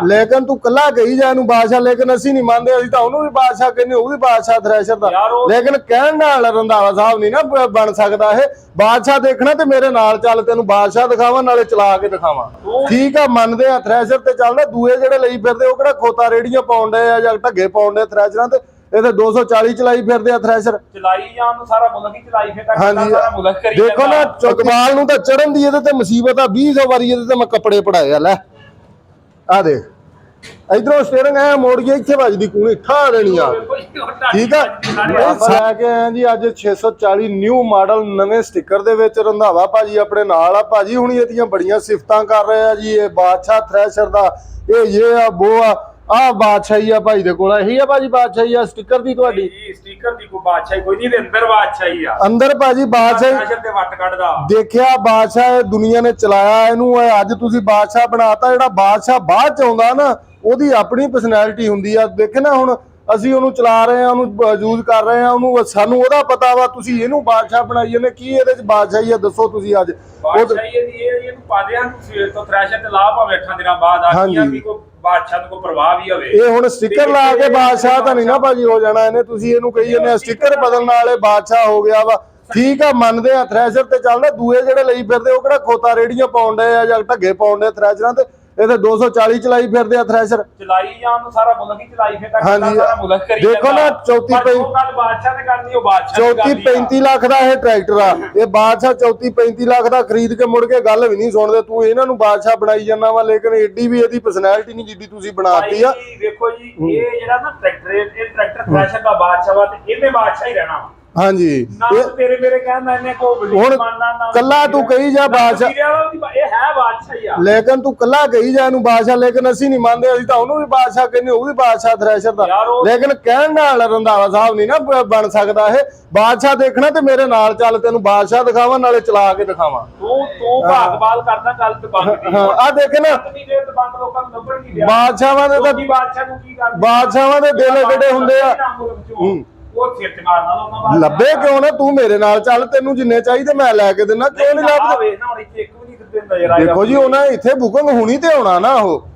लेकिन तू कला कही जाए बादशाह, लेकिन असं नहीं मानते, असं तो उन्होंने भी बादशाह कहने, वो भी बादशाह थ्रैशर दा, लेकिन कहण नाल रंधावा साहब नहीं ना बन सकता है। बादशाह देखना तो मेरे नाल चल, तेन बादशाह दिखावा नाले चला के दिखावा, ठीक है मनदे आ थ्रैशर ते चलदा। दूए जेहड़े लई फिरदे ओह किहड़ा खोता रेड़ियां पाउण डे आ जां ढग्गे पाउण डे थ्रैशरां ते, ਇਹ 240 ਚਲਾਈ ਫਿਰਦੇ ਆ ਥ੍ਰੈਸ਼ਰ, ਚਲਾਈ ਜਾਣ ਨੂੰ ਸਾਰਾ ਮੁਲਕ ਹੀ ਚਲਾਈ ਫਿਰਦਾ, ਸਾਰਾ ਮੁਲਕ ਕਰੀ ਦੇਖੋ ਨਾ ਚੁਕਮਾਲ ਨੂੰ ਤਾਂ ਚੜਨ ਦੀ ਇਹਦੇ ਤੇ ਮੁਸੀਬਤ ਆ। 200 ਵਾਰੀ ਇਹਦੇ ਤੇ ਮੈਂ ਕੱਪੜੇ ਪੜਾਏ ਆ। ਲੈ ਆ ਦੇਖ, ਇਧਰੋਂ ਸਟੀਅਰਿੰਗ ਐ ਮੋੜ ਗਿਆ, ਇੱਥੇ ਵੱਜਦੀ ਕੂਣੀ ਠਾ ਦੇਣੀ ਆ, ਠੀਕ ਆ। ਲੈ ਕੇ ਆਏ ਜੀ ਅੱਜ 640 ਨਿਊ ਮਾਡਲ ਨਵੇਂ ਸਟicker ਦੇ ਵਿੱਚ। ਰੰਧਾਵਾ ਭਾਜੀ ਆਪਣੇ ਨਾਲ ਆ। ਭਾਜੀ ਹੁਣ ਇਹਦੀਆਂ ਬੜੀਆਂ ਸਿਫਤਾਂ ਕਰ ਰਹੇ ਆ ਜੀ, ਇਹ ਬਾਦਸ਼ਾਹ ਥ੍ਰੈਸ਼ਰ ਦਾ, ਇਹ ਆ ਬੋ ਆ ਬਾਦਸ਼ਾਹੀ ਆ ਭਾਈ ਦੇ ਕੋਲ। ਇਹੀ ਆ ਭਾਜੀ ਬਾਦਸ਼ਾਹੀ ਆ ਸਟicker ਦੀ ਤੁਹਾਡੀ? ਸਟicker ਦੀ ਕੋਈ ਬਾਦਸ਼ਾਹੀ ਕੋਈ ਨਹੀਂ, ਅੰਦਰ ਬਾਦਸ਼ਾਹੀ ਆ, ਅੰਦਰ ਭਾਜੀ ਬਾਦਸ਼ਾਹੀ ਤੇ ਵੱਟ ਕੱਢਦਾ। ਦੇਖਿਆ ਬਾਦਸ਼ਾਹ ਦੁਨੀਆ ਨੇ ਚਲਾਇਆ ਇਹਨੂੰ, ਅੱਜ ਤੁਸੀਂ ਬਾਦਸ਼ਾਹ ਬਣਾਤਾ। ਜਿਹੜਾ ਬਾਦਸ਼ਾਹ ਬਾਅਦ ਚ ਆਉਂਦਾ ਨਾ, ਉਹਦੀ ਆਪਣੀ ਪਰਸਨੈਲਿਟੀ ਹੁੰਦੀ ਆ। ਦੇਖੇ ਨਾ ਹੁਣ ਅਸੀਂ ਉਹਨੂੰ ਚਲਾ ਰਹੇ ਆ, ਉਹਨੂੰ ਯੂਜ਼ ਕਰ ਰਹੇ ਆ, ਉਹਨੂੰ ਸਾਨੂੰ ਉਹਦਾ ਪਤਾ ਵਾ। ਤੁਸੀਂ ਇਹਨੂੰ ਬਾਦਸ਼ਾਹ ਬਣਾਈ ਜਾਂਦੇ, ਕੀ ਇਹਦੇ ਚ ਬਾਦਸ਼ਾਹੀ ਆ ਦੱਸੋ ਤੁਸੀਂ? ਅੱਜ ਬਾਦਸ਼ਾਹੀ ਇਹਨੂੰ ਪਾਦੇ ਹਨ ਸਵੇਰ ਤੋਂ ਥ੍ਰੈਸ਼ਰ ਤੇ ਲਾ ਭਾਵੇਂ 8 ਦਿਨਾਂ ਬਾਅਦ ਆ ਕੀ ਕੋਈ ਬਾਦਸ਼ਾਹ ਨੂੰ ਕੋਈ ਪ੍ਰਭਾਵ ਹੀ ਹੋਵੇ। ਇਹ ਹੁਣ ਸਟicker ਲਾ ਕੇ ਬਾਦਸ਼ਾਹ ਤਾਂ ਨਹੀਂ ਨਾ ਭਾਜੀ ਹੋ ਜਾਣਾ ਇਹਨੇ। ਤੁਸੀਂ ਇਹਨੂੰ ਕਹੀ ਜਾਂਦੇ ਆ ਸਟicker ਬਦਲਣ ਵਾਲੇ ਬਾਦਸ਼ਾਹ ਹੋ ਗਿਆ ਵਾ, ਠੀਕ ਆ ਮੰਨਦੇ ਆ ਥ੍ਰੈਸ਼ਰ ਤੇ ਚੱਲਦਾ। ਦੂਏ ਜਿਹੜੇ ਲਈ ਫਿਰਦੇ ਉਹ ਕਿਹੜਾ ਖੋਤਾ ਰੇੜੀਆਂ ਪਾਉਣ ਡਏ ਆ ਜਾਂ ਢੱਗੇ ਪਾਉਣ ਡਏ ਥ੍ਰੈਸ਼ਰਾਂ ਤੇ, ਇਹ 240 ਚਲਾਈ ਫਿਰਦੇ ਆ ਥ੍ਰੈਸ਼ਰ, ਚਲਾਈ ਜਾਣ ਨੂੰ ਸਾਰਾ ਮੁਲਕ ਹੀ ਚਲਾਈ ਫਿਰਦਾ, ਸਾਰਾ ਮੁਲਕ ਕਰੀ ਜਾਂਦਾ। ਦੇਖੋ ਨਾ 34-35 ਲੱਖ ਦਾ ਇਹ ਟਰੈਕਟਰ ਆ। ਇਹ ਬਾਦਸ਼ਾਹ 34-35 ਲੱਖ ਦਾ ਖਰੀਦ ਕੇ ਮੁੜ ਕੇ ਗੱਲ ਵੀ ਨਹੀਂ ਸੁਣਦੇ। ਤੂੰ ਇਹਨਾਂ ਨੂੰ ਬਾਦਸ਼ਾਹ ਬਣਾਈ ਜਾਂਦਾ ਵਾ, ਲੇਕਿਨ ਏਡੀ ਵੀ ਇਹਦੀ ਪਰਸਨੈਲਿਟੀ ਨਹੀਂ ਜਿੱਡੀ ਤੁਸੀਂ ਬਣਾਤੀ ਆ। ਵੇਖੋ ਜੀ ਇਹ ਜਿਹੜਾ ਨਾ ਟਰੈਕਟਰ, ਇਹ ਟਰੈਕਟਰ ਥ੍ਰੈਸ਼ਰ ਦਾ ਬਾਦਸ਼ਾਹ ਵਾ ਤੇ ਇਹਨੇ ਬਾਦਸ਼ਾਹ ਹੀ ਰਹਿਣਾ ਵਾ। ਹਾਂਜੀ ਤੇਰੇ ਮੇਰੇ ਕਹਿੰਦਾ ਇਹਨੇ ਕੋ ਹੁਣ ਕੱਲਾ ਤੂੰ ਕਹੀ ਜਾ ਬਾਦਸ਼ਾਹ, ਇਹ ਹੈ ਬਾਦਸ਼ਾਹ ਹੀ ਆ, ਲੇਕਿਨ ਤੂੰ ਕੱਲਾ ਕਹੀ ਜਾ ਇਹਨੂੰ ਬਾਦਸ਼ਾਹ, ਲੇਕਿਨ ਅਸੀਂ ਨਹੀਂ ਮੰਨਦੇ। ਅਸੀਂ ਤਾਂ ਉਹਨੂੰ ਵੀ ਬਾਦਸ਼ਾਹ ਕਹਿੰਦੇ, ਉਹ ਵੀ ਬਾਦਸ਼ਾਹ ਥ੍ਰੈਸ਼ਰ ਦਾ, ਲੇਕਿਨ ਕਹਿਣ ਨਾਲ ਰੰਧਾਵਾ ਸਾਹਿਬ ਨਹੀਂ ਨਾ ਬਣ ਸਕਦਾ ਇਹ। ਬਾਦਸ਼ਾਹ ਦੇਖਣਾ ਤੇ ਮੇਰੇ ਨਾਲ ਚੱਲ, ਤੈਨੂੰ ਬਾਦਸ਼ਾਹ ਦਿਖਾਵਾਂ ਨਾਲੇ ਚਲਾ ਕੇ ਦਿਖਾਵਾਂ। ਤੂੰ ਭਾਗਵਾਲ ਕਰਦਾ ਗੱਲ ਤੇ ਬੰਦ ਹਾਂ ਆ ਦੇਖ ਨਾ ਬਾਦਸ਼ਾਹਾਂ ਦੇ ਤਾਂ ਬਾਦਸ਼ਾਹਾਂ ਦੇ ਦਿਲ ਕਿਹੜੇ ਹੁੰਦੇ ਆ। ਲੱਭੇ ਕਿਉਂ ਨਾ ਤੂੰ ਮੇਰੇ ਨਾਲ ਚੱਲ, ਤੈਨੂੰ ਜਿੰਨੇ ਚਾਹੀਦੇ ਮੈਂ ਲੈ ਕੇ ਦਿੰਦਾ, ਕਿਉਂ ਨਹੀਂ ਲੱਭਦੇ? ਦੇਖੋ ਜੀ ਉਹਨਾਂ ਇੱਥੇ ਬੁਕਿੰਗ ਹੋਣੀ ਤੇ ਆਉਣਾ ਨਾ ਉਹ,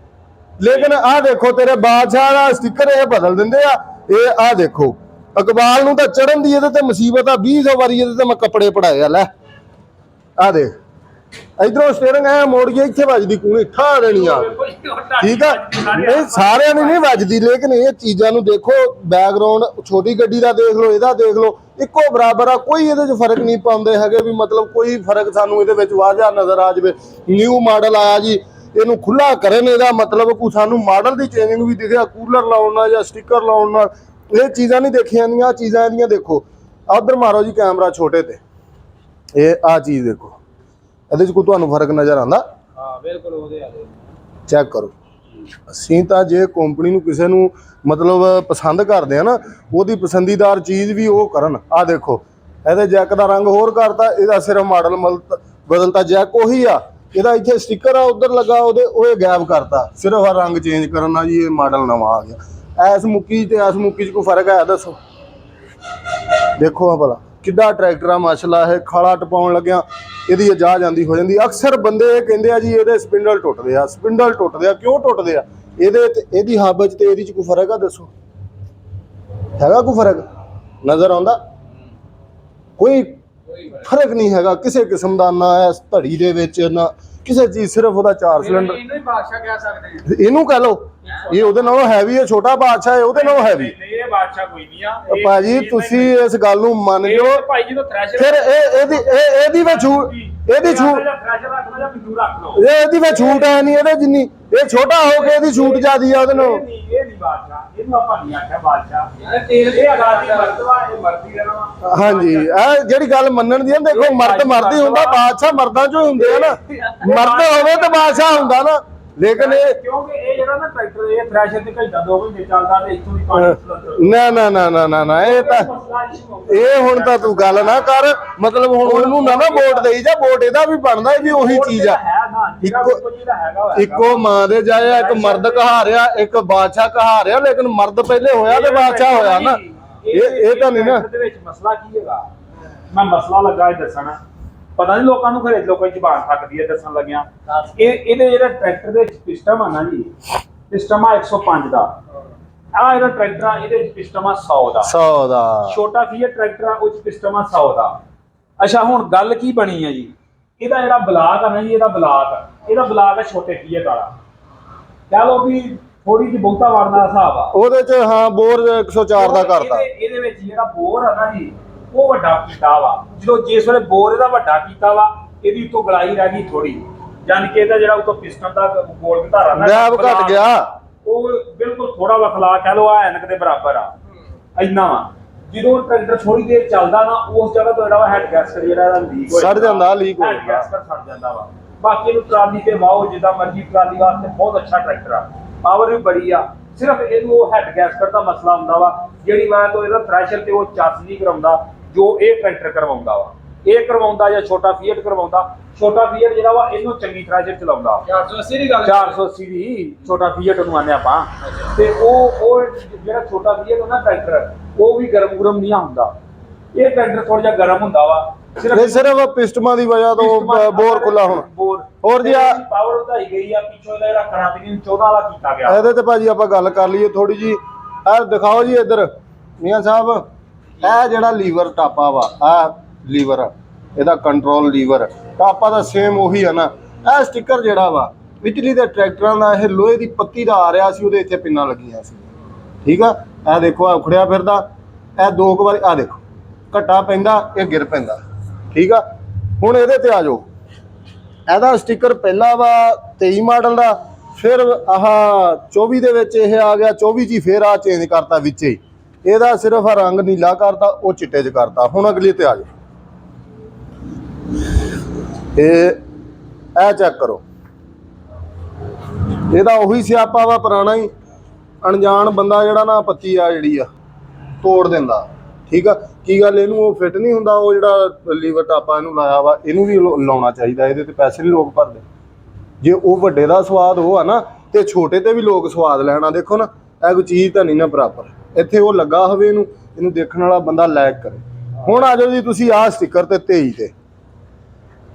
ਲੇਕਿਨ ਆਹ ਦੇਖੋ ਤੇਰੇ ਬਾਦਸ਼ਾਹ ਦਾ ਸਟicker ਇਹ ਬਦਲ ਦਿੰਦੇ ਆ। ਇਹ ਆਹ ਦੇਖੋ ਇਕਬਾਲ ਨੂੰ ਤਾਂ ਚੜਨ ਦੀ ਇਹਦੇ ਤੇ ਮੁਸੀਬਤ ਆ। 200 ਵਾਰੀ ਇਹਦੇ ਤੇ ਮੈਂ ਕੱਪੜੇ ਪੜਾਏ ਆ। ਲੈ ਆਹ ਦੇਖ, ਇਧਰੋਂ ਸਟੀਅਰਿੰਗ ਐ ਮੋੜ ਗਿਆ, ਇੱਥੇ ਵੱਜਦੀ ਕੂਣੀ ਠਾ ਦੇਣੀ ਆ, ਠੀਕ ਆ। ਇਹ ਸਾਰਿਆਂ ਨੂੰ ਨਹੀਂ ਵੱਜਦੀ, ਲੇਕਿਨ ਇਹ ਚੀਜ਼ਾਂ ਨੂੰ ਦੇਖੋ, ਬੈਕਗ੍ਰਾਉਂਡ ਛੋਟੀ ਗੱਡੀ ਦਾ ਦੇਖ ਲਓ, ਇਹਦਾ ਦੇਖ ਲਓ, ਇੱਕੋ ਬਰਾਬਰ ਆ। ਕੋਈ ਇਹਦੇ 'ਚ ਫਰਕ ਨਹੀਂ ਪਾਉਂਦੇ ਹੈਗੇ ਵੀ, ਮਤਲਬ ਕੋਈ ਫਰਕ ਸਾਨੂੰ ਇਹਦੇ ਵਿੱਚ ਵਾਜਾ ਨਜ਼ਰ ਆ ਜਾਵੇ। ਨਿਊ ਮਾਡਲ ਆਇਆ ਜੀ, ਇਹਨੂੰ ਖੁੱਲਾ ਕਰਨ, ਇਹਦਾ ਮਤਲਬ ਕੋਈ ਸਾਨੂੰ ਮਾਡਲ ਦੀ ਚੇਂਜਿੰਗ ਵੀ ਦਿਖਿਆ, ਕੂਲਰ ਲਾਉਣ ਨਾਲ ਜਾਂ ਸਟicker ਲਾਉਣ ਨਾਲ। ਇਹ ਚੀਜ਼ਾਂ ਨਹੀਂ ਦੇਖੀਆਂ ਜਾਂਦੀਆਂ, ਚੀਜ਼ਾਂ ਇਹਦੀਆਂ ਦੇਖੋ। ਉਧਰ ਮਾਰੋ ਜੀ ਕੈਮਰਾ ਛੋਟੇ ਤੇ, ਇਹ ਆ ਚੀਜ਼ ਦੇਖੋ, ਇਹਦੇ 'ਚ ਕੋਈ ਤੁਹਾਨੂੰ ਫਰਕ ਨਜ਼ਰ ਆਉਂਦਾ? ਹਾਂ ਬਿਲਕੁਲ, ਉਹਦੇ ਆ ਚੈੱਕ ਕਰੋ। ਅਸੀਂ ਤਾਂ ਜੇ ਕੰਪਨੀ ਨੂੰ ਕਿਸੇ ਨੂੰ ਮਤਲਬ ਪਸੰਦ ਕਰਦੇ ਆ ਨਾ, ਉਹਦੀ ਪਸੰਦੀਦਾਰ ਚੀਜ਼ ਵੀ ਉਹ ਕਰਨ। ਆ ਦੇਖੋ ਇਹਦੇ ਜੈਕ ਦਾ ਰੰਗ ਹੋਰ ਕਰਤਾ, ਇਹਦਾ ਸਿਰਫ ਮਾਡਲ ਬਦਲਤਾ, ਜੈਕ ਉਹੀ ਆ, ਇਹਦਾ ਇੱਥੇ ਸਟicker ਆ ਉਧਰ ਲੱਗਾ, ਉਹ ਗਾਇਬ ਕਰਤਾ, ਸਿਰਫ ਆ ਰੰਗ ਚੇਂਜ ਕਰਨ ਨਾਲ ਜੀ ਇਹ ਮਾਡਲ ਨਵਾਂ ਆ ਗਿਆ। ਐਸ ਮੁੱਕੀ ਤੇ ਐਸ ਮੁੱਕੀ 'ਚ ਕੋਈ ਫਰਕ ਹੈ ਦੱਸੋ? ਦੇਖੋ ਆ ਭਲਾ ਕਿੱਡਾ ਟਰੈਕਟਰ ਆ ਮਾਸ਼ਾਅੱਲਾ। ਇਹ ਖਾਲਾ ਟਪਾਉਣ ਲੱਗਿਆ ਇਹਦੀ ਜਾ ਜਾਂਦੀ ਹੋ ਜਾਂਦੀ। ਅਕਸਰ ਬੰਦੇ ਇਹ ਕਹਿੰਦੇ ਆ ਜੀ ਇਹਦੇ ਸਪਿੰਡਲ ਟੁੱਟਦੇ ਆ, ਸਪਿੰਡਲ ਟੁੱਟਦੇ ਆ। ਕਿਉਂ ਟੁੱਟਦੇ ਆ? ਇਹਦੇ ਤੇ ਇਹਦੀ ਹੱਬ 'ਚ ਤੇ ਇਹਦੀ 'ਚ ਕੋਈ ਫਰਕ ਆ ਦੱਸੋ? ਹੈਗਾ ਕੋਈ ਫਰਕ ਨਜ਼ਰ ਆਉਂਦਾ? ਕੋਈ ਫਰਕ ਨਹੀਂ ਹੈਗਾ ਕਿਸੇ ਕਿਸਮ ਦਾ, ਨਾ ਇਸ ਧੜੀ ਦੇ ਵਿੱਚ ਨਾ ਕਿਸੇ ਚੀਜ਼, ਸਿਰਫ ਉਹਦਾ 4 ਸਿਲੰਡਰ। ਇਹਨੂੰ ਹੀ ਬਾਦਸ਼ਾਹ ਕਹਿ ਸਕਦੇ ਆ, ਇਹਨੂੰ ਕਹਿ ਲਓ। ਇਹ ਉਹਦੇ ਨਾਲੋਂ ਹੈਵੀ ਹੈ, ਛੋਟਾ ਬਾਦਸ਼ਾਹ ਹੈ ਉਹਦੇ ਨਾਲੋਂ ਹੈਵੀ। ਇਹ ਬਾਦਸ਼ਾਹ ਕੋਈ ਨਹੀਂ ਆ ਭਾਜੀ, ਤੁਸੀਂ ਇਸ ਗੱਲ ਨੂੰ ਮੰਨ ਜਾਓ। ਭਾਈ ਜੀ ਤੋਂ ਥ੍ਰੈਸ਼ਰ ਫਿਰ ਇਹਦੀ ਵਿੱਚ ਛੂਟ, ਇਹਦੀ ਛੂਟ, ਇਹਦੀ ਵਿੱਚ ਛੂਟ ਹੈ ਨਹੀਂ ਇਹਦੇ ਜਿੰਨੀ। ਇਹ ਛੋਟਾ ਹੋ ਕੇ ਇਹਦੀ ਛੂਟ ਜ਼ਿਆਦੀ ਆ ਉਹਦੇ ਨਾਲੋਂ। ਇਹ ਨਹੀਂ ਬਾਦਸ਼ਾਹ, ਇਹਨੂੰ ਆਪਾਂ ਨਹੀਂ ਆਖਿਆ ਬਾਦਸ਼ਾਹ। ਇਹ ਆਜ਼ਾਦੀ ਮਰਦਵਾ, ਇਹ ਮਰਦੀ ਰਹਿਣਾ। ਹਾਂਜੀ, ਇਹ ਜਿਹੜੀ ਗੱਲ ਮੰਨਣ ਦੀ ਆ, ਦੇਖੋ ਮਰਦ ਮਰਦੀ ਹੁੰਦਾ, ਬਾਦਸ਼ਾਹ ਮਰਦਾਂ ਚੋਂ ਹੁੰਦੇ ਆ ਨਾ। ਮਰਦ ਹੋਵੇ ਤਾਂ ਬਾਦਸ਼ਾਹ ਹੁੰਦਾ ਨਾ, ਲੇਕਿਨ ਇਹ ਕਿਉਂਕਿ ਇਹ ਜਿਹੜਾ ਨਾ ਟਰੈਕਟਰ, ਇਹ ਥ੍ਰੈਸ਼ਰ ਤੇ ਘੰਟਾ 2 ਘੰਟੇ ਚੱਲਦਾ ਤੇ ਇੱਥੋਂ ਦੀ ਪਾਣੀ ਨਾ ਇਹ ਤਾਂ ਇਹ ਹੁਣ ਤਾਂ ਤੂੰ ਗੱਲ ਨਾ ਕਰ। ਮਤਲਬ ਹੁਣ ਉਹਨੂੰ ਨਾ ਵੋਟ ਦੇਈ ਜਾ, ਵੋਟ ਇਹਦਾ ਵੀ ਬਣਦਾ ਵੀ ਉਹੀ ਚੀਜ਼ ਆ। ਇੱਕੋ ਮਾਂ ਦੇ ਜਾਇਆ, ਇੱਕ ਮਰਦ ਕਹਾਰਿਆ, ਇੱਕ ਬਾਦਸ਼ਾਹ ਕਹਾਰਿਆ, ਲੇਕਿਨ ਮਰਦ ਪਹਿਲੇ ਹੋਇਆ ਤੇ ਬਾਦਸ਼ਾਹ ਹੋਇਆ ਨਾ। ਇਹ ਤਾਂ ਨਹੀਂ ਨਾ। ਇਹਦੇ ਵਿੱਚ ਮਸਲਾ ਕੀ ਹੈਗਾ, ਮੈਂ ਮਸਲਾ ਲੱਗਾ ਦੱਸਣਾ। ਪਤਾ ਨਹੀਂ ਲੋਕਾਂ ਨੂੰ ਘਰੇ ਲੋਕਾਂ ਦੀ ਜ਼ਬਾਨ ਥੱਕਦੀ ਹੈ ਦੱਸਣ ਲੱਗਿਆ। ਇਹਦੇ ਜਿਹੜਾ ਟਰੈਕਟਰ ਦੇ ਪਿਸਟਨ ਆ ਨਾ ਜੀ, ਪਿਸਟਨ ਆ 105 ਦਾ, ਆ ਇਹਦਾ ਟਰੈਕਟਰ ਆ ਇਹਦੇ ਵਿੱਚ ਪਿਸਟਨ ਆ 100 ਦਾ ਛੋਟਾ ਫੀਟ ਟਰੈਕਟਰ ਆ, ਉਹ ਚ ਪਿਸਟਨ ਆ 100 ਦਾ। ਅੱਛਾ ਹੁਣ ਗੱਲ ਕੀ ਬਣੀ ਹੈ ਜੀ, ਇਹਦਾ ਜਿਹੜਾ ਬਲਾਕ ਆ ਨਾ ਜੀ, ਇਹਦਾ ਬਲਾਕ ਆ ਛੋਟੇ ਫੀਟ ਵਾਲਾ, ਕਹ ਲਓ ਵੀ ਥੋੜੀ ਜਿਹੀ ਬਹੁਤਾ ਵੜਨ ਦਾ ਹਿਸਾਬ ਆ ਉਹਦੇ ਚ। ਹਾਂ ਬੋਰ 104 ਦਾ ਕਰਤਾ। ਇਹਦੇ ਵਿੱਚ ਜਿਹੜਾ ਬੋਰ ਆ ਨਾ ਜੀ ਉਹ ਵੱਡਾ ਕੀਤਾ ਵਾ, ਜਦੋਂ ਜਿਸ ਵੇਲੇ ਬੋਰ ਇਹਦਾ ਵੱਡਾ ਕੀਤਾ ਵਾ ਇਹਦੀ ਉੱਤੋਂ ਗਲਾਈ ਰਹਿ ਗਈ ਥੋੜੀ, ਜਾਨ ਕਿ ਇਹਦਾ ਜਿਹੜਾ ਉੱਤੋਂ ਪਿਸਟਨ ਦਾ ਗੋਲ ਘਟਾਰਾ ਨਾ ਗੈਪ ਘਟ ਗਿਆ, ਉਹ ਬਿਲਕੁਲ ਥੋੜਾ ਵਖਲਾ ਕਹਿ ਲਓ, ਆ ਐਨਕ ਦੇ ਬਰਾਬਰ ਆ ਇੰਨਾ ਵਾ। ਜਦੋਂ ਟਰੈਕਟਰ ਥੋੜੀ ਦੇਰ ਚੱਲਦਾ ਨਾ ਉਸ ਜਗ੍ਹਾ ਤੋਂ ਜਿਹੜਾ ਹੈਡ ਗੈਸਕਟ ਜਿਹੜਾ ਇਹਦਾ ਲੀਕ ਹੋ ਸੜ ਜਾਂਦਾ, ਲੀਕ ਹੋ ਜਾਂਦਾ, ਹੈਡ ਗੈਸਕਟ ਸੜ ਜਾਂਦਾ ਵਾ। ਬਾਕੀ ਇਹਨੂੰ ਟਰਾਲੀ ਤੇ ਵਾਓ ਜਿੱਦਾਂ ਮਰਜ਼ੀ, ਟਰਾਲੀ ਵਾਸਤੇ ਬਹੁਤ ਅੱਛਾ ਟਰੈਕਟਰ ਆ, ਪਾਵਰ ਵੀ ਬੜੀ ਆ। ਸਿਰਫ ਇਹਨੂੰ ਉਹ ਹੈਡ ਗੈਸਕਟ ਦਾ ਮਸਲਾ ਹੁੰਦਾ ਵਾ, ਜਿਹੜੀ ਮੈਂ ਤੋਂ ਇਹਦਾ ਥ੍ਰੈਸ਼ਰ ਤੇ ਉਹ ਚਾਸ ਨਹੀਂ ਕਰਾਉਂਦਾ ਜੋ ਇਹ ਟਰੈਕਟਰ ਕਰਵਾਉਂਦਾ ਵਾ। ਇਹ ਕਰਵਾਉਂਦਾ ਜਾਂ ਛੋਟਾ ਫੀਟ ਕਰਵਾਉਂਦਾ, ਛੋਟਾ ਫੀਟ ਜਿਹੜਾ ਵਾ ਇਹਨੂੰ ਚੰਗੀ ਥ੍ਰੈਸ਼ਰ ਚਲਾਉਂਦਾ। 480 ਦੀ ਗੱਲ, 480 ਦੀ ਛੋਟਾ ਫੀਟ ਨੂੰ ਆਨੇ ਆਪਾਂ। ਤੇ ਉਹ ਜਿਹੜਾ ਛੋਟਾ ਫੀਟ ਹੁੰਦਾ ਟਰੈਕਟਰ, ਉਹ ਵੀ ਗਰਮ ਨਹੀਂ ਹੁੰਦਾ। ਇਹ ਟਰੈਕਟਰ ਥੋੜਾ ਜਿਹਾ ਗਰਮ ਹੁੰਦਾ ਵਾ, ਸਿਰਫ ਪਿਸਟਮਾਂ ਦੀ ਵਜ੍ਹਾ ਤੋਂ ਬੋਰ ਖੁੱਲਾ ਹੁਣ। ਹੋਰ ਜੀ ਪਾਵਰ ਵਧਾਈ ਗਈ ਆ, ਪਿੱਛੋਂ ਇਹਦਾ ਜਿਹੜਾ ਕਰਾਪੀਨ 14 ਵਾਲਾ ਕੀਤਾ ਗਿਆ। ਇਹਦੇ ਤੇ ਭਾਜੀ ਆਪਾਂ ਗੱਲ ਕਰ ਲਈਏ ਥੋੜੀ ਜੀ। ਇਹ ਦਿਖਾਓ ਜੀ ਇੱਧਰ ਮੀਆਂ ਸਾਹਿਬ, ਇਹ ਜਿਹੜਾ ਲੀਵਰ ਟਾਪਾ ਵਾ, ਇਹ ਲੀਵਰ ਇਹਦਾ ਕੰਟਰੋਲ ਲੀਵਰ ਟਾਪਾ ਦਾ ਸੇਮ ਉਹੀ ਹੈ ਨਾ। ਇਹ ਸਟicker ਜਿਹੜਾ ਵਾ ਪਿਛਲੀ ਦੇ ਟਰੈਕਟਰਾਂ ਦਾ, ਇਹ ਲੋਹੇ ਦੀ ਪੱਤੀ ਦਾ ਆ ਰਿਹਾ ਸੀ, ਉਹਦੇ ਇੱਥੇ ਪਿੰਨਾਂ ਲੱਗੀਆਂ ਸੀ, ਠੀਕ ਆ। ਇਹ ਦੇਖੋ ਆ ਉਖੜਿਆ ਫਿਰਦਾ, ਇਹ 2 ਵਾਰੀ ਆ ਦੇਖੋ ਘਟਾ ਪੈਂਦਾ, ਇਹ ਗਿਰ ਪੈਂਦਾ, ਠੀਕ ਆ। ਹੁਣ ਇਹਦੇ ਤੇ ਆ ਜਾਓ, ਇਹਦਾ ਸਟicker ਪਹਿਲਾ ਵਾ 23 ਮਾਡਲ ਦਾ, ਫਿਰ ਆਹ 24 ਦੇ ਵਿੱਚ ਇਹ ਆ ਗਿਆ, 24 ਚ ਫਿਰ ਆ ਚੇਂਜ ਕਰਤਾ ਵਿੱਚ ਹੀ, ਇਹਦਾ ਸਿਰਫ ਰੰਗ ਨੀਲਾ ਕਰਤਾ, ਉਹ ਚਿੱਟੇ ਚ ਕਰਤਾ। ਹੁਣ ਅਗਲੀ ਤੇ ਆ ਜਾਓ, ਇਹ ਚੈੱਕ ਕਰੋ, ਇਹਦਾ ਉਹੀ ਸਿਆਪਾ ਵਾ ਪੁਰਾਣਾ ਹੀ। ਅਣਜਾਣ ਬੰਦਾ ਜਿਹੜਾ ਨਾ ਪੱਤੀ ਆ ਜਿਹੜੀ ਆ ਤੋੜ ਦਿੰਦਾ, ਠੀਕ ਆ। ਕੀ ਗੱਲ ਇਹਨੂੰ ਉਹ ਫਿੱਟ ਨਹੀਂ ਹੁੰਦਾ, ਉਹ ਜਿਹੜਾ ਲੀਵਰ ਟਾਪਾ ਇਹਨੂੰ ਲਾਇਆ ਵਾ, ਇਹਨੂੰ ਵੀ ਲਾਉਣਾ ਚਾਹੀਦਾ। ਇਹਦੇ ਤੇ ਪੈਸੇ ਨਹੀਂ ਲੋਕ ਭਰਦੇ। ਜੇ ਉਹ ਵੱਡੇ ਦਾ ਸਵਾਦ ਉਹ ਆ ਨਾ, ਤੇ ਛੋਟੇ ਤੇ ਵੀ ਲੋਕ ਸਵਾਦ ਲੈਣਾ। ਦੇਖੋ ਨਾ, ਇਹ ਕੋਈ ਚੀਜ਼ ਤਾਂ ਨਹੀਂ ਨਾ ਬਰਾਬਰ। ਇੱਥੇ ਉਹ ਲੱਗਾ ਹੋਵੇ, ਇਹਨੂੰ ਦੇਖਣ ਵਾਲਾ ਬੰਦਾ ਲਾਇਕ ਕਰੇ। ਹੁਣ ਆ ਜਾਓ ਜੀ ਤੁਸੀਂ ਆਹ ਸਟicker ਤੇ 23 ਤੇ,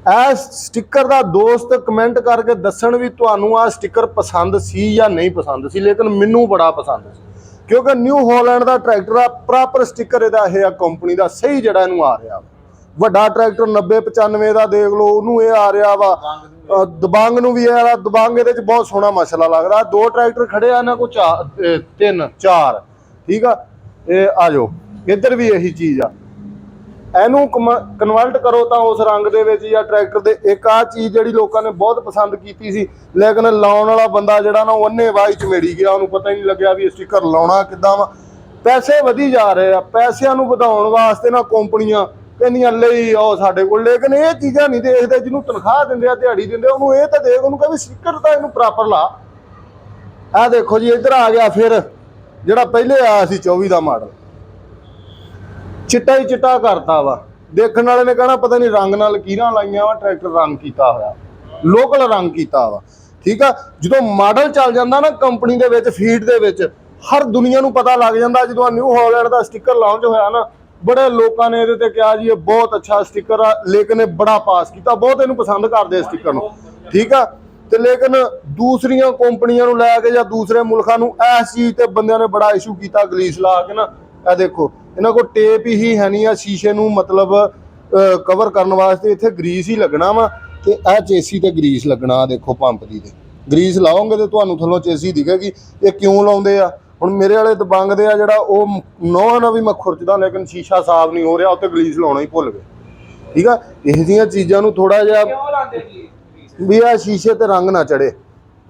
ਇਹ ਸਟicker ਦਾ ਦੋਸਤ ਕਮੈਂਟ ਕਰਕੇ ਦੱਸਣ ਵੀ ਤੁਹਾਨੂੰ ਆਹ ਸਟicker ਪਸੰਦ ਸੀ ਜਾਂ ਨਹੀਂ ਪਸੰਦ ਸੀ। ਲੇਕਿਨ ਮੈਨੂੰ ਬੜਾ ਪਸੰਦ ਸੀ, ਕਿਉਂਕਿ ਨਿਊ ਹਾਲੈਂਡ ਦਾ ਟਰੈਕਟਰ ਆ, ਪ੍ਰੋਪਰ ਸਟicker ਇਹਦਾ ਇਹ ਆ ਕੰਪਨੀ ਦਾ ਸਹੀ ਜਿਹੜਾ ਇਹਨੂੰ ਆ ਰਿਹਾ। ਵੱਡਾ ਟਰੈਕਟਰ 90-95 ਦਾ ਦੇਖ ਲਓ, ਉਹਨੂੰ ਇਹ ਆ ਰਿਹਾ ਵਾ। ਦਬੰਗ ਨੂੰ ਵੀ ਇਹ ਆ, ਦਬੰਗ ਇਹਦੇ ਚ ਬਹੁਤ ਸੋਹਣਾ ਮਸਲਾ ਲੱਗਦਾ। 2 ਟਰੈਕਟਰ ਖੜੇ ਆ ਇਹਨਾਂ ਕੋਲ, 3-4, ਠੀਕ ਆ। ਇਹ ਆ ਜਾਓ ਇੱਧਰ ਵੀ ਇਹੀ ਚੀਜ਼ ਆ। ਇਹਨੂੰ ਕਨਵਰਟ ਕਰੋ ਤਾਂ ਉਸ ਰੰਗ ਦੇ ਵਿੱਚ ਜਾਂ ਟਰੈਕਟਰ ਦੇ। ਇੱਕ ਆ ਚੀਜ਼ ਜਿਹੜੀ ਲੋਕਾਂ ਨੇ ਬਹੁਤ ਪਸੰਦ ਕੀਤੀ ਸੀ, ਲੇਕਿਨ ਲਾਉਣ ਵਾਲਾ ਬੰਦਾ ਜਿਹੜਾ ਨਾ ਉਹਨੇ ਵਾਈ ਚ ਮੇੜੀ ਗਿਆ, ਉਹਨੂੰ ਪਤਾ ਹੀ ਨਹੀਂ ਲੱਗਿਆ ਵੀ ਸਟicker ਲਾਉਣਾ ਕਿੱਦਾਂ ਵਾ। ਪੈਸੇ ਵਧੀ ਜਾ ਰਹੇ ਆ, ਪੈਸਿਆਂ ਨੂੰ ਵਧਾਉਣ ਵਾਸਤੇ ਨਾ ਕੰਪਨੀਆਂ ਕਹਿੰਦੀਆਂ ਲਈ ਆਓ ਸਾਡੇ ਕੋਲ, ਲੇਕਿਨ ਇਹ ਚੀਜ਼ਾਂ ਨਹੀਂ ਦੇਖਦੇ। ਜਿਹਨੂੰ ਤਨਖਾਹ ਦਿੰਦੇ ਆ, ਦਿਹਾੜੀ ਦਿੰਦੇ, ਉਹਨੂੰ ਇਹ ਤਾਂ ਦੇਖ, ਉਹਨੂੰ ਕਹੇ ਸਟicker ਤਾਂ ਇਹਨੂੰ ਪ੍ਰੋਪਰ ਲਾ। ਆਹ ਦੇਖੋ ਜੀ ਇੱਧਰ ਆ ਗਿਆ ਫਿਰ ਜਿਹੜਾ ਪਹਿਲੇ ਆਇਆ ਸੀ 24 ਦਾ ਮਾਡਲ, ਚਿੱਟਾ ਹੀ ਚਿੱਟਾ ਕਰਤਾ ਵਾ। ਦੇਖਣ ਵਾਲੇ ਨੇ ਕਹਿਣਾ ਪਤਾ ਨਹੀਂ ਰੰਗ ਨਾਲ ਕੀਰਾਂ ਲਾਈਆਂ ਵਾ, ਟਰੈਕਟਰ ਰੰਗ ਕੀਤਾ ਹੋਇਆ, ਲੋਕਲ ਰੰਗ ਕੀਤਾ ਵਾ, ਠੀਕ ਆ। ਜਦੋਂ ਮਾਡਲ ਚੱਲ ਜਾਂਦਾ ਨਾ ਕੰਪਨੀ ਦੇ ਵਿੱਚ, ਫੀਡ ਦੇ ਵਿੱਚ, ਹਰ ਦੁਨੀਆ ਨੂੰ ਪਤਾ ਲੱਗ ਜਾਂਦਾ। ਜਦੋਂ ਨਿਊ ਹਾਲੈਂਡ ਦਾ ਸਟicker ਲਾਂਚ ਹੋਇਆ ਨਾ, ਬੜੇ ਲੋਕਾਂ ਨੇ ਇਹਦੇ ਤੇ ਕਿਹਾ ਜੀ ਇਹ ਬਹੁਤ ਅੱਛਾ ਸਟicker ਆ, ਲੇਕਿਨ ਇਹ ਬੜਾ ਪਾਸ ਕੀਤਾ, ਬਹੁਤ ਇਹਨੂੰ ਪਸੰਦ ਕਰਦੇ ਸਟicker ਨੂੰ, ਠੀਕ ਆ। ਤੇ ਲੇਕਿਨ ਦੂਸਰੀਆਂ ਕੰਪਨੀਆਂ ਨੂੰ ਲੈ ਕੇ ਜਾਂ ਦੂਸਰੇ ਮੁਲਕਾਂ ਨੂੰ ਇਸ ਚੀਜ਼ ਤੇ ਬੰਦਿਆਂ ਨੇ ਬੜਾ ਇਸ਼ੂ ਕੀਤਾ, ਗਲੀਸ ਲਾ ਕੇ ਨਾ। ਇਹ ਦੇਖੋ ਇਹਨਾਂ ਕੋਲ ਟੇਪ ਹੀ ਹੈ ਨਹੀਂ ਆ ਸ਼ੀਸ਼ੇ ਨੂੰ ਮਤਲਬ ਕਵਰ ਕਰਨ ਵਾਸਤੇ, ਇੱਥੇ ਗਰੀਸ ਹੀ ਲੱਗਣਾ ਵਾ। ਤੇ ਇਹ ਚੇਸੀ ਤੇ ਗਰੀਸ ਲੱਗਣਾ, ਦੇਖੋ ਪੰਪ ਦੀ ਤੇ ਗਰੀਸ ਲਾਓਗੇ ਤੇ ਤੁਹਾਨੂੰ ਥੱਲੋਂ ਚੇਸੀ ਦਿਖੇਗੀ। ਇਹ ਕਿਉਂ ਲਾਉਂਦੇ ਆ? ਹੁਣ ਮੇਰੇ ਵਾਲੇ ਦਬੰਗ ਦੇ ਆ ਜਿਹੜਾ, ਉਹ ਨੌਂ ਨਾ ਵੀ ਮੈਂ ਖੁਰਚਦਾ, ਲੇਕਿਨ ਸ਼ੀਸ਼ਾ ਸਾਫ਼ ਨਹੀਂ ਹੋ ਰਿਹਾ, ਉੱਤੇ ਗਲੀਸ ਲਾਉਣਾ ਹੀ ਭੁੱਲ ਗਏ, ਠੀਕ ਆ। ਇਹੋ ਜਿਹੀਆਂ ਚੀਜ਼ਾਂ ਨੂੰ ਥੋੜਾ ਜਿਹਾ ਵੀ ਆ ਸ਼ੀਸ਼ੇ ਤੇ ਰੰਗ ਨਾ ਚੜੇ,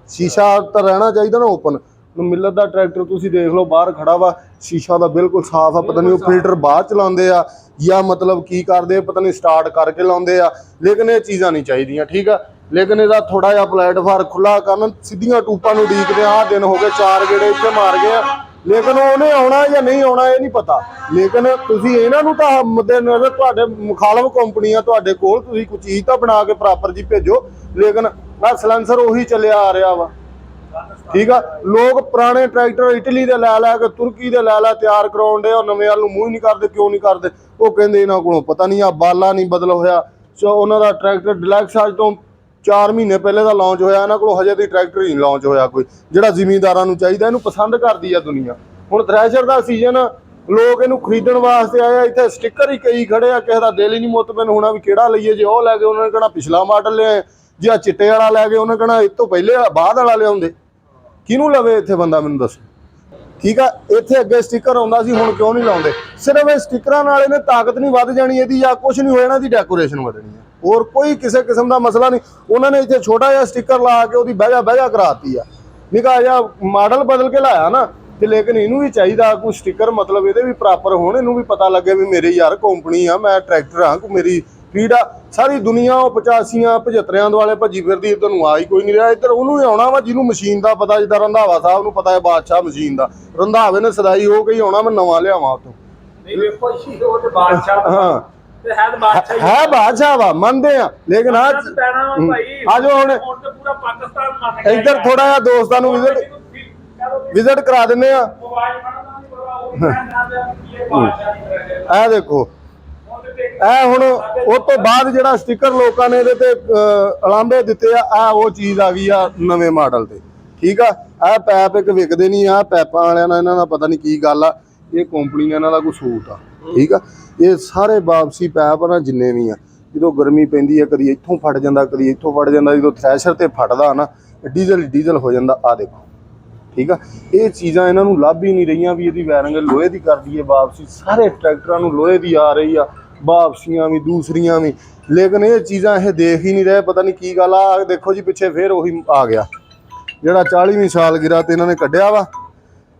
ਸ਼ੀਸ਼ਾ ਤਾਂ ਰਹਿਣਾ ਚਾਹੀਦਾ ਨਾ ਓਪਨ। ਮਿਲਰ ਦਾ ਟਰੈਕਟਰ ਤੁਸੀਂ ਦੇਖ ਲਓ, ਬਾਹਰ ਖੜਾ ਵਾ, ਸ਼ੀਸ਼ਾ ਦਾ ਬਿਲਕੁਲ ਸਾਫ਼ ਆ। ਪਤਾ ਨਹੀਂ ਉਹ ਫਿਲਟਰ ਬਾਅਦ ਚ ਲਾਉਂਦੇ ਆ ਜਾਂ ਮਤਲਬ ਕੀ ਕਰਦੇ, ਪਤਾ ਨਹੀਂ ਸਟਾਰਟ ਕਰਕੇ ਲਾਉਂਦੇ ਆ, ਲੇਕਿਨ ਇਹ ਚੀਜ਼ਾਂ ਨਹੀਂ ਚਾਹੀਦੀਆਂ, ਠੀਕ ਆ। ਲੇਕਿਨ ਇਹਦਾ ਥੋੜਾ ਜਿਹਾ ਪਲੇਟਫਾਰਮ ਖੁੱਲਾ ਕਰਨ, ਸਿੱਧੀਆਂ ਟੂਪਾਂ ਨੂੰ ਉਡੀਕਦੇ ਆ। ਦਿਨ ਹੋ ਗਏ 4 ਗੇੜੇ ਇੱਥੇ ਮਾਰ ਗਏ ਆ, ਲੇਕਿਨ ਉਹਨੇ ਆਉਣਾ ਜਾਂ ਨਹੀਂ ਆਉਣਾ ਇਹ ਨਹੀਂ ਪਤਾ। ਲੇਕਿਨ ਤੁਸੀਂ ਇਹਨਾਂ ਨੂੰ ਤਾਂ ਮੁੱਦੇ ਨਜ਼ਰ, ਤੁਹਾਡੇ ਮੁਖਾਲਫ ਕੰਪਨੀਆਂ ਤੁਹਾਡੇ ਕੋਲ, ਤੁਸੀਂ ਕੋਈ ਚੀਜ਼ ਤਾਂ ਬਣਾ ਕੇ ਪ੍ਰੋਪਰ ਜੀ ਭੇਜੋ। ਲੇਕਿਨ ਆਹ ਸਲੈਂਸਰ ਉਹੀ ਚੱਲਿਆ ਆ ਰਿਹਾ ਵਾ, ਠੀਕ ਆ। ਲੋਕ ਪੁਰਾਣੇ ਟਰੈਕਟਰ ਇਟਲੀ ਦੇ ਲੈ ਕੇ, ਤੁਰਕੀ ਦੇ ਲੈ ਤਿਆਰ ਕਰਾਉਣ ਦੇ, ਉਹ ਨਵੇਂ ਵੱਲ ਨੂੰ ਮੂੰਹ ਨਹੀਂ ਕਰਦੇ। ਕਿਉਂ ਨਹੀਂ ਕਰਦੇ? ਉਹ ਕਹਿੰਦੇ ਇਹਨਾਂ ਕੋਲੋਂ ਪਤਾ ਨਹੀਂ ਆ ਬਾਲਾ ਨਹੀਂ ਬਦਲ ਹੋਇਆ, ਉਹਨਾਂ ਦਾ ਟਰੈਕਟਰ ਡਿਲੈਕਸ ਅੱਜ ਤੋਂ 4 ਮਹੀਨੇ ਪਹਿਲੇ ਦਾ ਲਾਂਚ ਹੋਇਆ, ਇਹਨਾਂ ਕੋਲ ਹਜੇ ਦੀ ਟਰੈਕਟਰ ਹੀ ਲਾਂਚ ਹੋਇਆ ਕੋਈ, ਜਿਹੜਾ ਜ਼ਿਮੀਂਦਾਰਾਂ ਨੂੰ ਚਾਹੀਦਾ। ਇਹਨੂੰ ਪਸੰਦ ਕਰਦੀ ਆ ਦੁਨੀਆ। ਹੁਣ ਥ੍ਰੈਸ਼ਰ ਦਾ ਸੀਜ਼ਨ, ਲੋਕ ਇਹਨੂੰ ਖਰੀਦਣ ਵਾਸਤੇ ਆਏ ਆ, ਇੱਥੇ ਸਟicker ਹੀ ਕਈ ਖੜੇ ਆ, ਕਿਸੇ ਦਾ ਦਿਲ ਹੀ ਨਹੀਂ ਮੁੱਤਮਿਨ ਹੋਣਾ ਵੀ ਕਿਹੜਾ ਲਈਏ। ਜੇ ਉਹ ਲੈ ਕੇ ਉਹਨਾਂ ਨੇ ਕਹਿਣਾ ਪਿਛਲਾ ਮਾਡਲ ਲਿਆਏ, ਜੇ ਆ ਚਿੱਟੇ ਵਾਲਾ ਲੈ ਕੇ ਉਹਨੇ ਕਹਿਣਾ ਇਸ ਤੋਂ ਪਹਿਲੇ ਬਾਅਦ ਵਾਲਾ ਲਿਆਉਂਦੇ। ਕਿਹਨੂੰ ਲਵੇ ਇੱਥੇ ਬੰਦਾ, ਮੈਨੂੰ ਦੱਸੋ। ਠੀਕ ਆ, ਇੱਥੇ ਅੱਗੇ ਸਟicker ਆਉਂਦਾ ਸੀ, ਹੁਣ ਕਿਉਂ ਨਹੀਂ ਲਾਉਂਦੇ? ਸਿਰਫ ਇਹ ਸਟਿੱਕਰਾਂ ਨਾਲ ਇਹਨੇ ਤਾਕਤ ਨਹੀਂ ਵੱਧ ਜਾਣੀ ਇਹਦੀ, ਜਾਂ ਕੁਝ ਨਹੀਂ ਹੋ ਜਾਣਾ, ਇਹਦੀ ਡੈਕੋਰੇਸ਼ਨ ਵਧਣੀ ਹੈ, ਹੋਰ ਕੋਈ ਕਿਸੇ ਕਿਸਮ ਦਾ ਮਸਲਾ ਨਹੀਂ। ਉਹਨਾਂ ਨੇ ਇੱਥੇ ਛੋਟਾ ਜਿਹਾ ਸਟicker ਲਾ ਕੇ ਉਹਦੀ ਬਹਿਜਾ ਕਰਾਤੀ ਆ, ਨਿੱਕਾ ਜਿਹਾ ਮਾਡਲ ਬਦਲ ਕੇ ਲਾਇਆ ਨਾ। ਤੇ ਲੇਕਿਨ ਇਹਨੂੰ ਵੀ ਚਾਹੀਦਾ ਕੋਈ ਸਟicker, ਮਤਲਬ ਇਹਦੇ ਵੀ ਪ੍ਰਾਪਰ ਹੋਣ, ਇਹਨੂੰ ਵੀ ਪਤਾ ਲੱਗੇ ਵੀ ਮੇਰੀ ਯਾਰ ਕੰਪਨੀ ਆ, ਮੈਂ ਟਰੈਕਟਰ ਹਾਂ, ਮੇਰੀ ਫੀਡ ਆ। ਸਾਰੀ ਦੁਨੀਆ ਉਹ 85 75 ਦੁਆਲੇ ਭੱਜੀ ਫਿਰਦੀ, ਇੱਧਰ ਨੂੰ ਆ ਹੀ ਕੋਈ ਨਹੀਂ ਰਿਹਾ। ਇੱਧਰ ਉਹਨੂੰ ਹੀ ਆਉਣਾ ਵਾ ਜਿਹਨੂੰ ਮਸ਼ੀਨ ਦਾ ਪਤਾ, ਜਿੱਦਾਂ ਰੰਧਾਵਾ ਸਾਹਿਬ ਨੂੰ ਪਤਾ ਹੈ ਬਾਦਸ਼ਾਹ ਮਸ਼ੀਨ ਦਾ। ਰੰਧਾਵੇ ਨੇ ਸਦਾਈ ਹੋ ਕੇ ਹੀ ਆਉਣਾ, ਮੈਂ ਨਵਾਂ ਲਿਆਵਾਂ ਉੱਥੋਂ। ਨਹੀਂ ਵੇਖੋ ਜੀ, ਉਹ ਤੇ ਬਾਦਸ਼ਾਹ ਹਾਂ ਤੇ ਹੈ ਤਾਂ ਬਾਦਸ਼ਾਹ ਹੀ ਹੈ, ਬਾਦਸ਼ਾਹ ਵਾ, ਮੰਨਦੇ ਆ, ਲੇਕਿਨ ਆ ਪੈਣਾ ਵਾ ਭਾਈ। ਆਜੋ ਹੁਣ ਤੇ ਪੂਰਾ ਪਾਕਿਸਤਾਨ ਮੰਨ ਗਿਆ ਇੱਧਰ ਥੋੜਾ ਜਿਹਾ ਦੋਸਤਾਂ ਨੂੰ ਵਿਜ਼ਿਟ ਕਰਾ ਦਿੰਦੇ ਆ। ਇਹ ਦੇਖੋ, ਇਹ ਹੁਣ ਉਹ ਤੋਂ ਬਾਅਦ ਜਿਹੜਾ ਸਟicker ਲੋਕਾਂ ਨੇ ਇਹਦੇ ਤੇ ਅਲਾਂਭੇ ਦਿੱਤੇ ਆ, ਆ ਉਹ ਚੀਜ਼ ਆ ਗਈ ਆ ਨਵੇਂ ਮਾਡਲ ਤੇ। ਠੀਕ ਆ, ਇਹ ਪੈਪ ਇੱਕ ਵਿਕਦੇ ਨਹੀਂ ਆ, ਪੈਪਾਂ ਵਾਲਿਆਂ ਨਾਲ ਇਹਨਾਂ ਦਾ ਪਤਾ ਨਹੀਂ ਕੀ ਗੱਲ ਆ, ਇਹ ਕੰਪਨੀ ਨੇ ਇਹਨਾਂ ਦਾ ਕੋਈ ਸੂਟ ਆ। ਠੀਕ ਆ, ਇਹ ਸਾਰੇ ਵਾਪਸੀ ਪੈਪ ਨਾ ਜਿੰਨੇ ਵੀ ਆ, ਜਦੋਂ ਗਰਮੀ ਪੈਂਦੀ ਆ ਕਦੀ ਇੱਥੋਂ ਫਟ ਜਾਂਦਾ, ਕਦੀ ਇੱਥੋਂ ਫਟ ਜਾਂਦਾ, ਜਦੋਂ ਥ੍ਰੈਸ਼ਰ ਤੇ ਫਟਦਾ ਨਾ ਡੀਜ਼ਲ ਹੋ ਜਾਂਦਾ। ਆ ਦੇਖੋ, ਠੀਕ ਆ, ਇਹ ਚੀਜ਼ਾਂ ਇਹਨਾਂ ਨੂੰ ਲੱਭ ਹੀ ਨਹੀਂ ਰਹੀਆਂ ਵੀ ਇਹਦੀ ਵਾਇਰਿੰਗ ਲੋਹੇ ਦੀ ਕਰਦੀ ਹੈ ਵਾਪਸੀ। ਸਾਰੇ ਟਰੈਕਟਰਾਂ ਨੂੰ ਲੋਹੇ ਦੀ ਆ ਰਹੀ ਆ, ਵਾਪਸੀਆਂ ਵੀ ਦੂਸਰੀਆਂ ਵੀ, ਲੇਕਿਨ ਇਹ ਚੀਜ਼ਾਂ ਇਹ ਦੇਖ ਹੀ ਨਹੀਂ ਰਹੇ, ਪਤਾ ਨਹੀਂ ਕੀ ਗੱਲ ਆ। ਦੇਖੋ ਜੀ ਪਿੱਛੇ ਫੇਰ ਉਹੀ ਆ ਗਿਆ ਜਿਹੜਾ 40ਵੀਂ ਸਾਲਗਿਰਾ ਤੇ ਇਹਨਾਂ ਨੇ ਕੱਢਿਆ ਵਾ।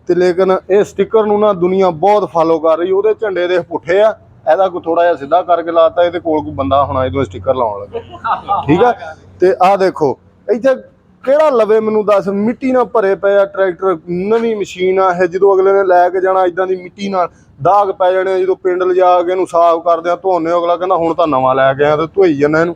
ਤੇ ਲੇਕਿਨ ਇਹ ਸਟicker ਨੂੰ ਨਾ ਦੁਨੀਆ ਬਹੁਤ ਫਾਲੋ ਕਰ ਰਹੀ। ਉਹਦੇ ਝੰਡੇ ਦੇ ਪੁੱਠੇ ਆ, ਇਹਦਾ ਕੋਈ ਥੋੜਾ ਜਿਹਾ ਸਿੱਧਾ ਕਰਕੇ ਲਾਤਾ, ਇਹਦੇ ਕੋਲ ਕੋਈ ਬੰਦਾ ਹੋਣਾ ਇਹਦੋਂ ਸਟicker ਲਾਉਣ ਲੱਗੇ। ਠੀਕ ਆ, ਤੇ ਆਹ ਦੇਖੋ ਇੱਥੇ ਕਿਹੜਾ ਲਵੇ ਮੈਨੂੰ ਦੱਸ, ਮਿੱਟੀ ਨਾਲ ਭਰੇ ਪਏ ਆ ਟਰੈਕਟਰ, ਨਵੀਂ ਮਸ਼ੀਨ ਆ ਇਹ। ਜਦੋਂ ਅਗਲੇ ਨੇ ਲੈ ਕੇ ਜਾਣਾ ਇਦਾਂ ਦੀ ਮਿੱਟੀ ਨਾਲ ਦਾਗ ਪੈ ਜਾਣੇ, ਜਦੋਂ ਪਿੰਡ ਲਿਜਾ ਕੇ ਇਹਨੂੰ ਸਾਫ਼ ਕਰਦੇ ਆ, ਧੋਨੇ, ਅਗਲਾ ਕਹਿੰਦਾ ਹੁਣ ਤਾਂ ਨਵਾਂ ਲੈ ਕੇ ਆਇਆ ਤੇ ਧੋਈ ਜਾਂਦਾ ਇਹਨੂੰ।